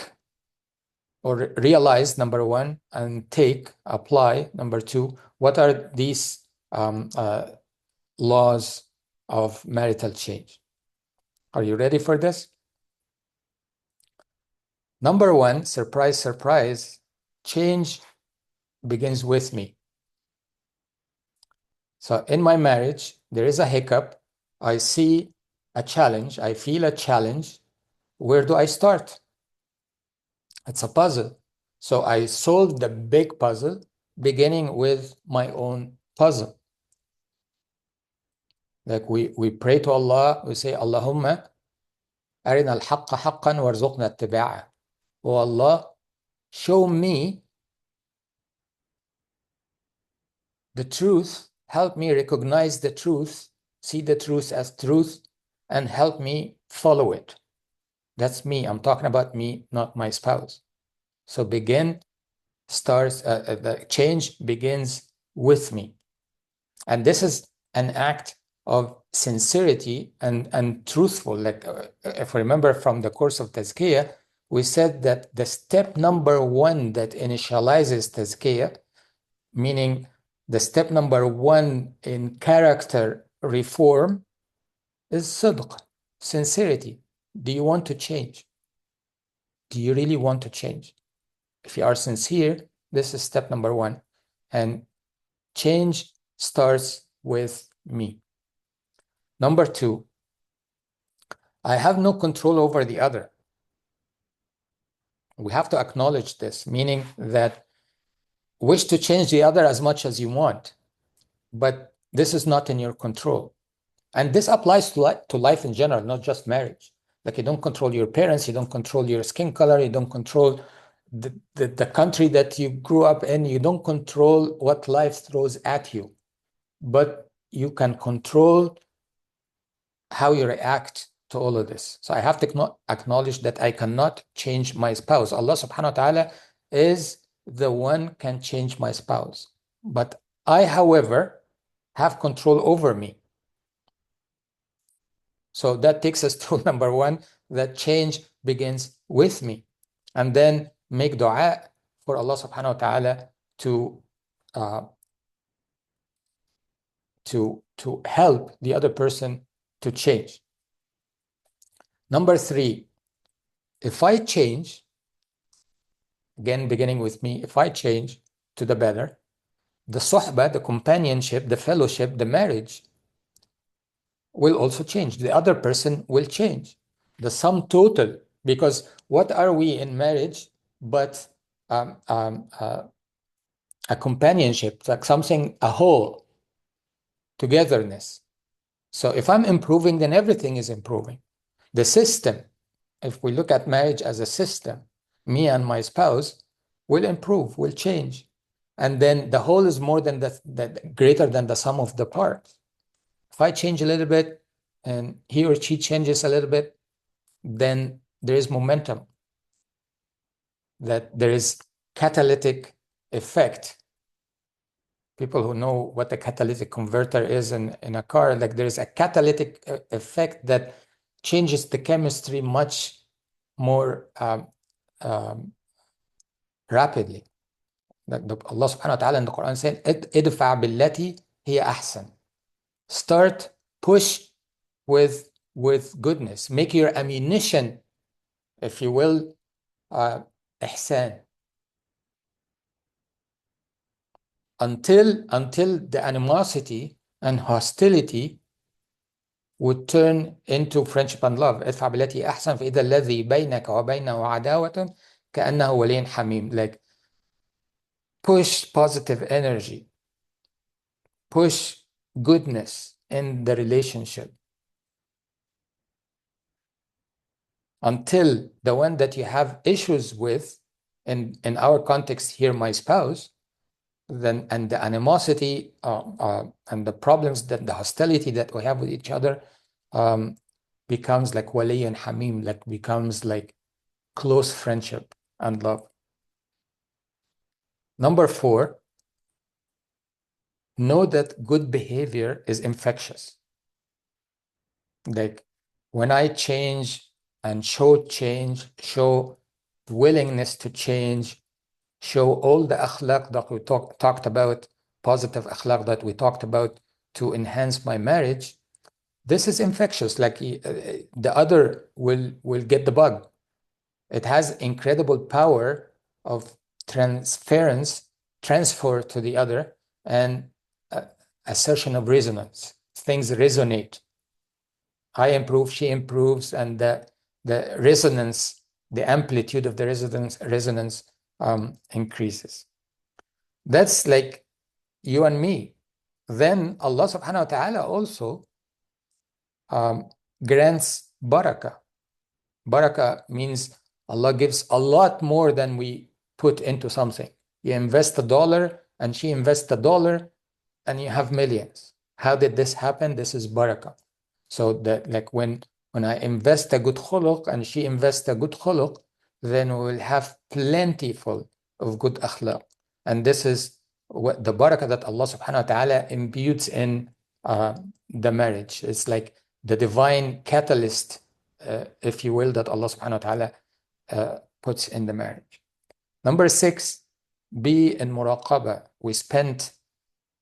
or realize, number one, and apply, number two? What are these laws of marital change? Are you ready for this? Number one, surprise, surprise, change begins with me. So in my marriage, there is a hiccup. I see a challenge. I feel a challenge. Where do I start? It's a puzzle. So I solve the big puzzle, beginning with my own puzzle. Like we pray to Allah, we say, Allahumma arina al-haqqa haqqan warzuqna ittiba'a. Oh Allah, show me the truth, help me recognize the truth, see the truth as truth, and help me follow it. That's me. I'm talking about me, not my spouse. So the change begins with me. And this is an act of sincerity and truthful. Like if we remember from the course of Tazkiyah, we said that the step number one that initializes Tazkiyah, meaning the step number one in character reform, is sidq, sincerity. Do you want to change? Do you really want to change? If you are sincere, this is step number one. And change starts with me. Number two, I have no control over the other. We have to acknowledge this, meaning that wish to change the other as much as you want, but this is not in your control. And this applies to life in general, not just marriage. Like you don't control your parents, you don't control your skin color, you don't control the country that you grew up in, you don't control what life throws at you, but you can control how you react to all of this. So I have to acknowledge that I cannot change my spouse. Allah subhanahu wa ta'ala is the one can change my spouse. But I, however, have control over me. So that takes us to number one, that change begins with me. And then make dua for Allah subhanahu wa ta'ala to help the other person to change. Number 3, if I change, again, beginning with me, if I change to the better, the suhbah, the companionship, the fellowship, the marriage will also change. The other person will change. The sum total, because what are we in marriage but a companionship, like something, a whole, togetherness. So if I'm improving, then everything is improving. The system, if we look at marriage as a system, me and my spouse will improve, will change. And then the whole is more than greater than the sum of the parts. If I change a little bit and he or she changes a little bit, then there is momentum, that there is catalytic effect. People who know what the catalytic converter is in a car, like there is a catalytic effect that changes the chemistry much more rapidly. Allah subhanahu wa ta'ala in the Quran said, idfa billati hiya ahsan. Start, push with goodness. Make your ammunition, if you will, ihsan. Until the animosity and hostility would turn into friendship and love. ادفع بالتي أحسن فإذا الذي بينك وبينه عداوة كأنه ولي حميم. Like, push positive energy, push goodness in the relationship, until the one that you have issues with, in our context here, my spouse, then, and the animosity and the problems, that the hostility that we have with each other becomes like wali and hamim, like becomes like close friendship and love. Number 4, know that good behavior is infectious. Like, when I change and show change, show willingness to change, show all the akhlaq that we talked about, positive akhlaq that we talked about to enhance my marriage, this is infectious. Like, the other will get the bug. It has incredible power of transfer to the other, and assertion of resonance. Things resonate. I improve, she improves, and the resonance, the amplitude of the resonance increases. That's like you and me. Then Allah subhanahu wa ta'ala also grants barakah. Barakah means Allah gives a lot more than we put into something. You invest $1 and she invests $1 and you have millions. How did this happen? This is barakah. So that, like, when I invest a good khuluq and she invests a good khuluq, then we will have plentiful of good akhlaq. And this is what the barakah that Allah subhanahu wa ta'ala imbues in the marriage. It's like the divine catalyst, if you will, that Allah subhanahu wa ta'ala puts in the marriage. Number 6, be in muraqabah. We spent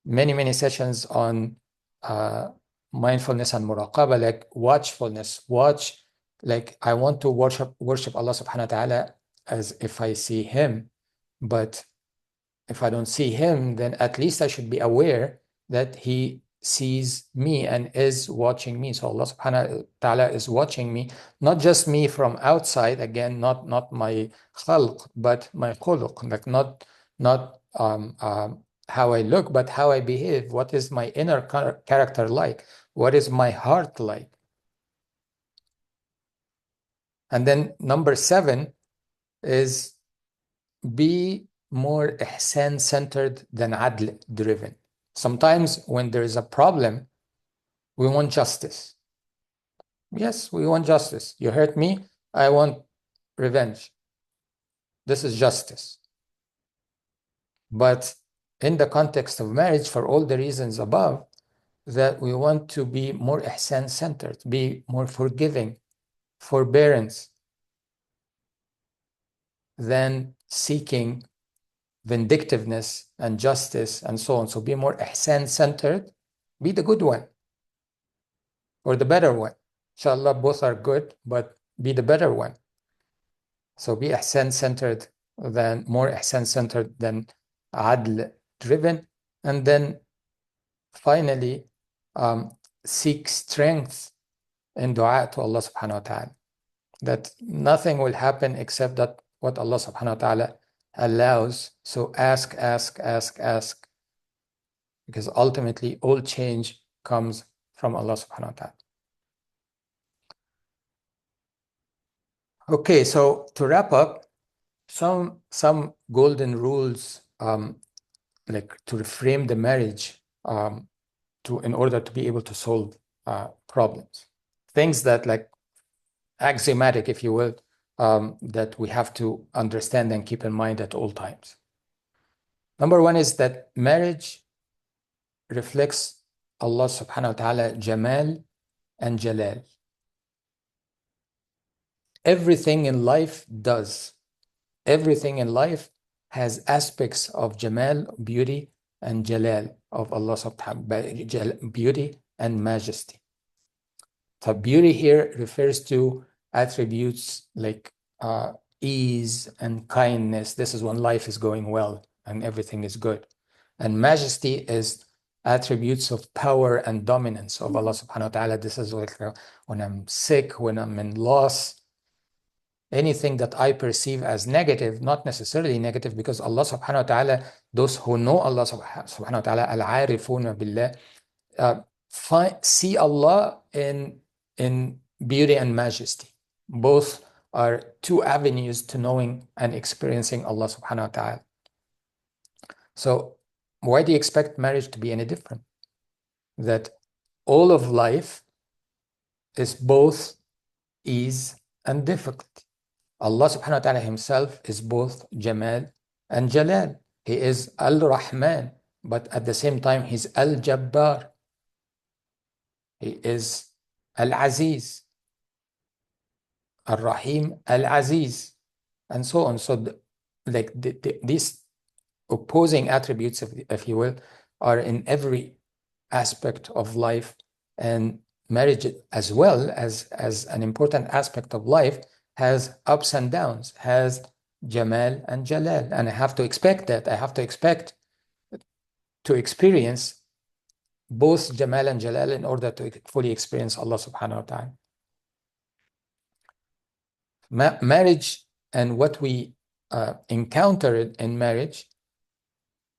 many sessions on mindfulness and muraqabah, like watchfulness. Watch, like, I want to worship Allah subhanahu wa ta'ala as if I see him, but if I don't see him, then at least I should be aware that he sees me and is watching me. So Allah subhanahu wa ta'ala is watching me, not just me from outside, again, not my khalq, but my khuluq, like not how I look, but how I behave. What is my inner character like? What is my heart like? And then number 7 is be more ihsan centered than adl driven. Sometimes when there is a problem, we want justice. Yes, we want justice. You hurt me, I want revenge. This is justice. But in the context of marriage, for all the reasons above, that we want to be more ihsan centered, be more forgiving, forbearance, than seeking vindictiveness and justice and so on. So be more ihsan-centered, be the good one or the better one. Inshallah, both are good, but be the better one. So be ihsan-centered more ihsan-centered than adl-driven. And then finally, seek strength in dua to Allah subhanahu wa ta'ala. That nothing will happen except that what Allah subhanahu wa ta'ala allows. So ask, because ultimately all change comes from Allah subhanahu wa ta'ala. Okay, so to wrap up, some golden rules, like to reframe the marriage, in order to be able to solve problems. Things that like axiomatic, if you will, that we have to understand and keep in mind at all times. Number one is that marriage reflects Allah subhanahu wa ta'ala Jamal and Jalal. Everything in life does. Everything in life has aspects of Jamal, beauty, and Jalal of Allah subhanahu wa ta'ala, beauty and majesty. So beauty here refers to attributes like ease and kindness. This is when life is going well and everything is good. And majesty is attributes of power and dominance of Allah subhanahu wa ta'ala. This is like when I'm sick, when I'm in loss, anything that I perceive as negative, not necessarily negative, because Allah subhanahu wa ta'ala, those who know Allah subhanahu wa ta'ala, al-arifuna billah, see Allah in beauty and majesty. Both are two avenues to knowing and experiencing Allah subhanahu wa ta'ala. So why do you expect marriage to be any different? That all of life is both ease and difficulty. Allah subhanahu wa ta'ala himself is both Jamal and Jalal. He is Al-Rahman, but at the same time he's Al-Jabbar. He is Al-Aziz, Al-Rahim, Al-Aziz, and so on. So these opposing attributes, if you will, are in every aspect of life, and marriage as well as an important aspect of life has ups and downs, has Jamal and Jalal. And I have to expect that. I have to expect to experience both Jamal and Jalal in order to fully experience Allah subhanahu wa ta'ala. Marriage and what we encounter in marriage,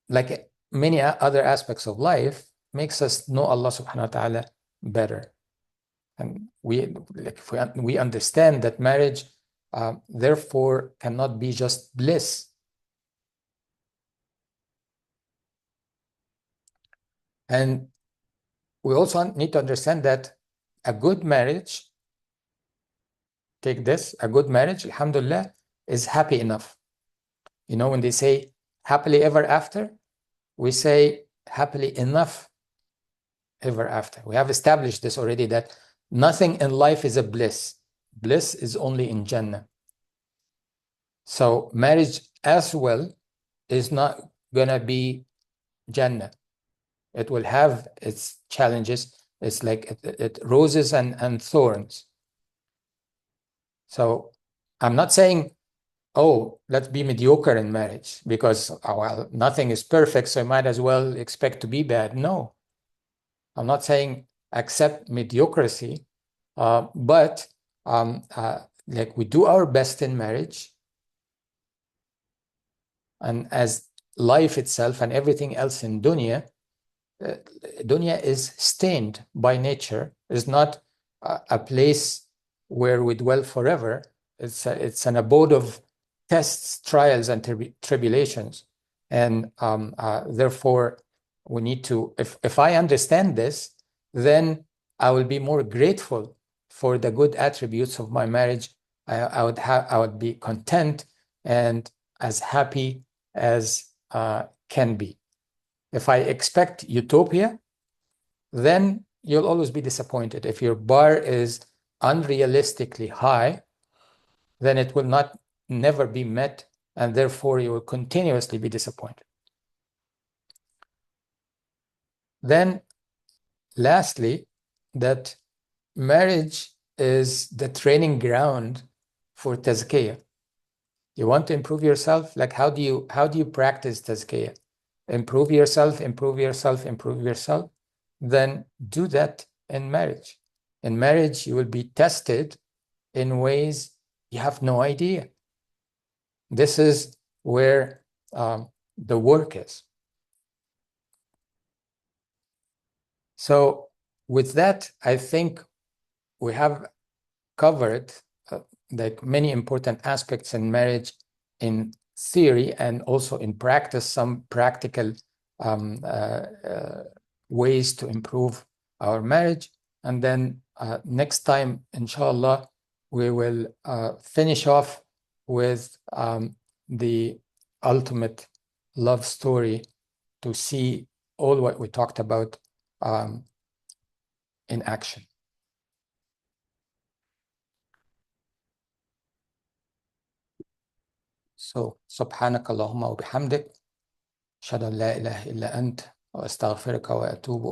like many other aspects of life, makes us know Allah subhanahu wa ta'ala better. And we understand that marriage therefore cannot be just bliss. And we also need to understand that a good marriage, take this, a good marriage, alhamdulillah, is happy enough. You know, when they say happily ever after, we say happily enough ever after. We have established this already, that nothing in life is a bliss. Bliss is only in Jannah. So marriage as well is not gonna be Jannah. It will have its challenges. It's like it roses and thorns. So I'm not saying, oh, let's be mediocre in marriage because, well, nothing is perfect, so I might as well expect to be bad. No, I'm not saying accept mediocrity, but like we do our best in marriage, and as life itself and everything else in dunya, dunya is stained by nature. It's not a place where we dwell forever. It's an abode of tests, trials, and tribulations. And therefore, we need to, if I understand this, then I will be more grateful for the good attributes of my marriage. I would be content and as happy as can be. If I expect utopia, then you'll always be disappointed. If your bar is unrealistically high, then it will never be met, and therefore you will continuously be disappointed. Then lastly, that marriage is the training ground for tazkiyah. You want to improve yourself? Like, how do you practice tazkiyah? Improve yourself, improve yourself, improve yourself. Then do that in marriage. In marriage, you will be tested in ways you have no idea. This is where the work is. So with that, I think we have covered like many important aspects in marriage in theory, and also in practice, some practical ways to improve our marriage. And then next time, inshallah, we will finish off with the ultimate love story, to see all what we talked about in action. So, subhanaka Allahumma wa bihamdik, ashhadu an la ilaha illa ant, wa astaghfiruka wa atubu